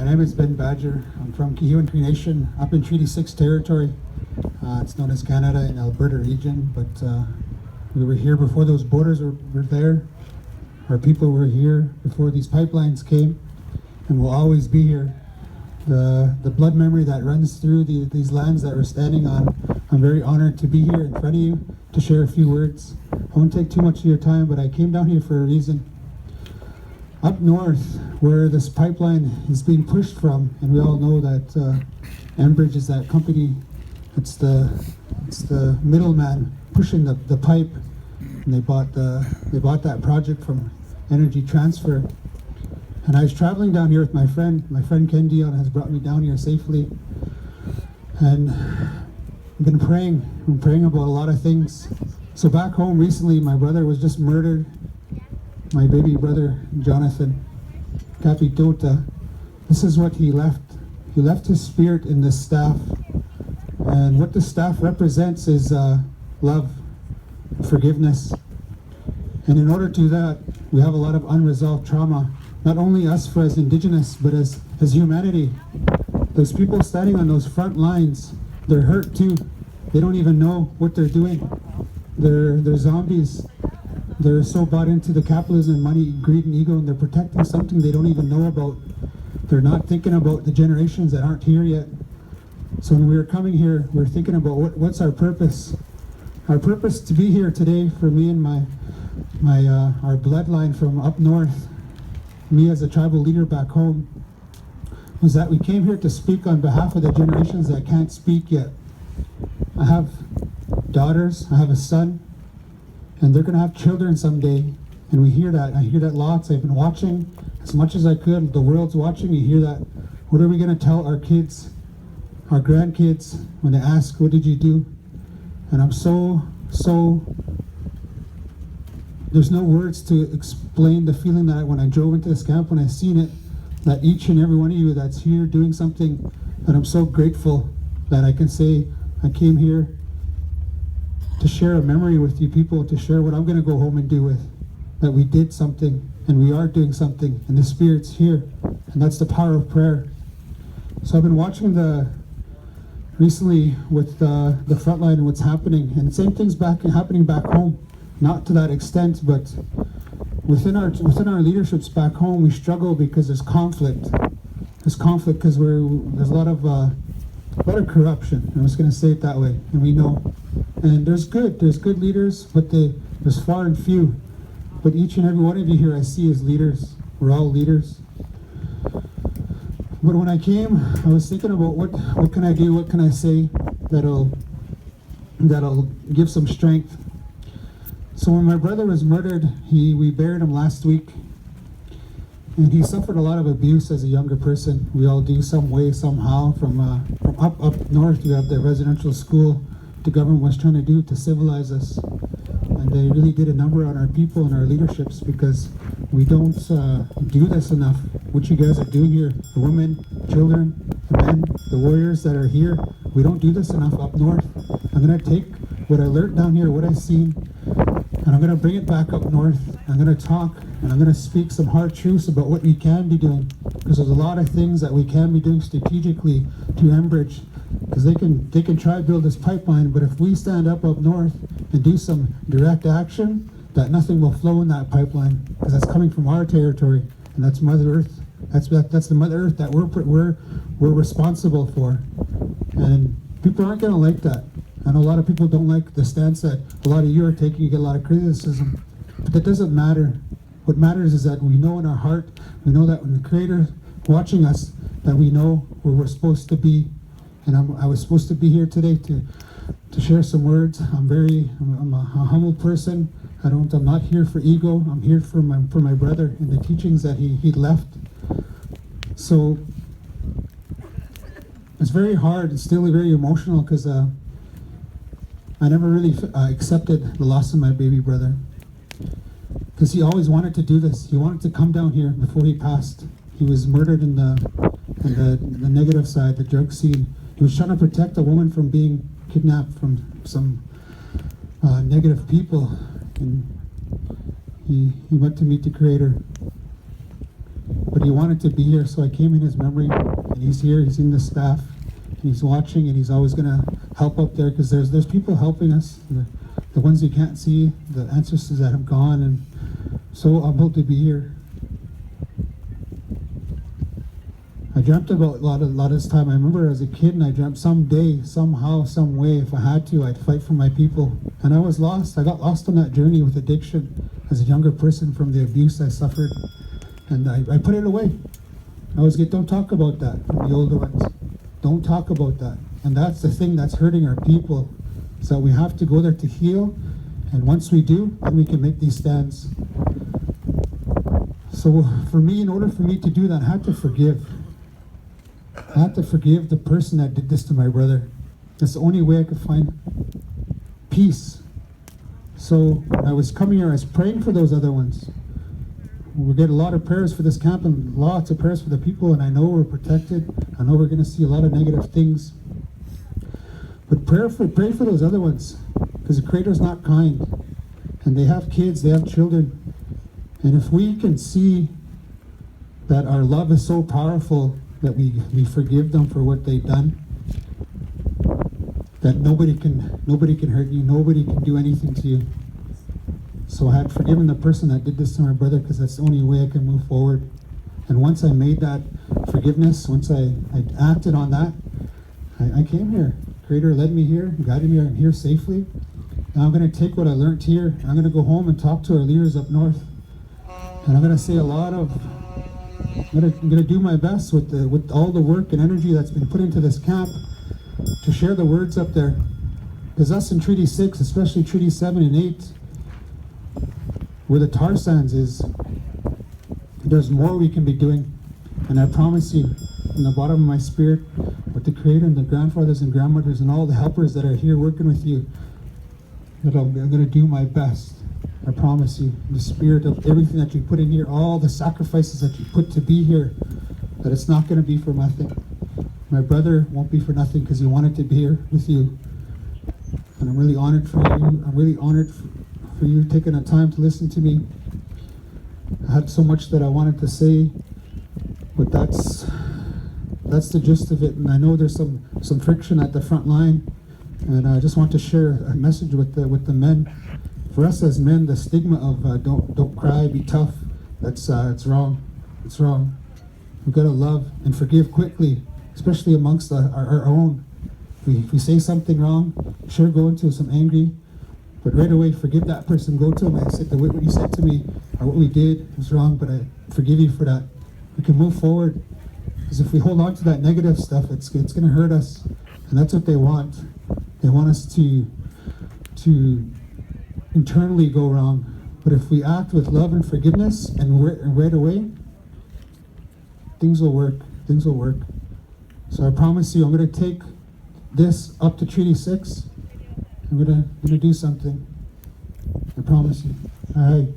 My name is Ben Badger. I'm from Kihiwan Cree Nation, up in Treaty 6 territory. It's known as Canada and Alberta region, but we were here before those borders were there. Our people were here before these pipelines came, and will always be here. The blood memory that runs through these lands that we're standing on, I'm very honored to be here in front of you to share a few words. I won't take too much of your time, but I came down here for a reason. Up north, where this pipeline is being pushed from, and we all know that Enbridge is that company. It's the middleman pushing the pipe, and they bought that project from Energy Transfer. And I was traveling down here with my friend. My friend Ken Dion has brought me down here safely, and I've been praying. I'm praying about a lot of things. So back home recently, my brother was just murdered. My baby brother, Jonathan, Kapetohta. This is what he left. He left his spirit in this staff. And what the staff represents is love, forgiveness. And in order to do that, we have a lot of unresolved trauma. Not only us as Indigenous, but as humanity. Those people standing on those front lines, they're hurt too. They don't even know what they're doing. They're zombies. They're so bought into the capitalism, money, greed, and ego, and they're protecting something they don't even know about. They're not thinking about the generations that aren't here yet. So when we were coming here, we're thinking about what's our purpose. Our purpose to be here today for me and our bloodline from up north, me as a tribal leader back home, was that we came here to speak on behalf of the generations that can't speak yet. I have daughters, I have a son, and they're going to have children someday, and we hear that. I hear that lots. I've been watching as much as I could. The world's watching. You hear that. What are we going to tell our kids, our grandkids, when they ask, what did you do? And I'm so, there's no words to explain the feeling that when I drove into this camp, when I seen it, that each and every one of you that's here doing something, that I'm so grateful that I can say I came here to share a memory with you people, to share what I'm going to go home and do with, that we did something and we are doing something and the Spirit's here, and that's the power of prayer. So I've been watching recently with the frontline and what's happening, and the same thing's happening back home, not to that extent, but within our leaderships back home, we struggle because there's conflict. There's conflict because there's a lot of corruption. I'm just going to say it that way, and we know. And there's good leaders, but there's far and few. But each and every one of you here I see as leaders. We're all leaders. But when I came, I was thinking about what can I do, what can I say that'll give some strength. So when my brother was murdered, we buried him last week, and he suffered a lot of abuse as a younger person. We all do some way, somehow. From up north, you have the residential school the government was trying to do to civilize us, and they really did a number on our people and our leaderships because we don't do this enough. What you guys are doing here, the women, children, the men, the warriors that are here, we don't do this enough up north. I'm going to take what I learned down here, what I've seen, and I'm going to bring it back up north. I'm going to talk, and I'm going to speak some hard truths about what we can be doing, because there's a lot of things that we can be doing strategically to Enbridge, because they can try to build this pipeline, but if we stand up north and do some direct action, that nothing will flow in that pipeline, because that's coming from our territory, and that's Mother Earth. That's the Mother Earth that we're responsible for, and people aren't going to like that. I know a lot of people don't like the stance that a lot of you are taking. You get a lot of criticism, but that doesn't matter. What matters is that we know in our heart, we know that when the Creator watching us, that we know where we're supposed to be. And I was supposed to be here today to share some words. I'm a humble person. I'm not here for ego. I'm here for my brother and the teachings that he left. So it's very hard. It's still very emotional because I never really accepted the loss of my baby brother, because he always wanted to do this. He wanted to come down here before he passed. He was murdered in the negative side, the drug scene. He was trying to protect a woman from being kidnapped from some negative people, and he went to meet the Creator. But he wanted to be here, so I came in his memory, and he's here, he's in the staff, and he's watching, and he's always going to help up there, because there's people helping us, the ones you can't see, the ancestors that have gone, and so humbled to be here. I dreamt about a lot of this time. I remember as a kid, and I dreamt someday, somehow, some way, if I had to, I'd fight for my people. And I was lost. I got lost on that journey with addiction as a younger person from the abuse I suffered. And I put it away. I always get, don't talk about that from the older ones. Don't talk about that. And that's the thing that's hurting our people. So we have to go there to heal. And once we do, then we can make these stands. So for me, in order for me to do that, I had to forgive. I had to forgive the person that did this to my brother. That's the only way I could find peace. So when I was coming here, I was praying for those other ones. We get a lot of prayers for this camp and lots of prayers for the people, and I know we're protected. I know we're going to see a lot of negative things. But pray for those other ones, because the Creator's not kind. And they have kids, they have children. And if we can see that our love is so powerful that we forgive them for what they've done, that nobody can hurt you, nobody can do anything to you. So I had forgiven the person that did this to my brother, because that's the only way I can move forward. And once I made that forgiveness, once I acted on that, I came here. Creator led me here, guided me. I'm here safely. Now I'm going to take what I learned here, and I'm going to go home and talk to our leaders up north. And I'm going to say I'm going to do my best with all the work and energy that's been put into this camp to share the words up there. Because us in Treaty 6, especially Treaty 7 and 8, where the tar sands is, there's more we can be doing. And I promise you, from the bottom of my spirit, with the Creator and the grandfathers and grandmothers and all the helpers that are here working with you, that I'm going to do my best. I promise you, the spirit of everything that you put in here, all the sacrifices that you put to be here, that it's not going to be for nothing. My brother won't be for nothing, because he wanted to be here with you. And I'm really honored for you. I'm really honored for you taking the time to listen to me. I had so much that I wanted to say, but that's the gist of it. And I know there's some friction at the front line, and I just want to share a message with the men. For us as men, the stigma of don't cry, be tough, it's wrong. It's wrong. We've got to love and forgive quickly, especially amongst our own. If we say something wrong, sure, go into some angry, but right away forgive that person. Go to them and say, what you said to me or what we did was wrong, but I forgive you for that. We can move forward. Because if we hold on to that negative stuff, it's going to hurt us. And that's what they want. They want us to internally go wrong. But if we act with love and forgiveness and right away, things will work. Things will work. So I promise you, I'm going to take this up to Treaty 6. I'm going to do something. I promise you. All right.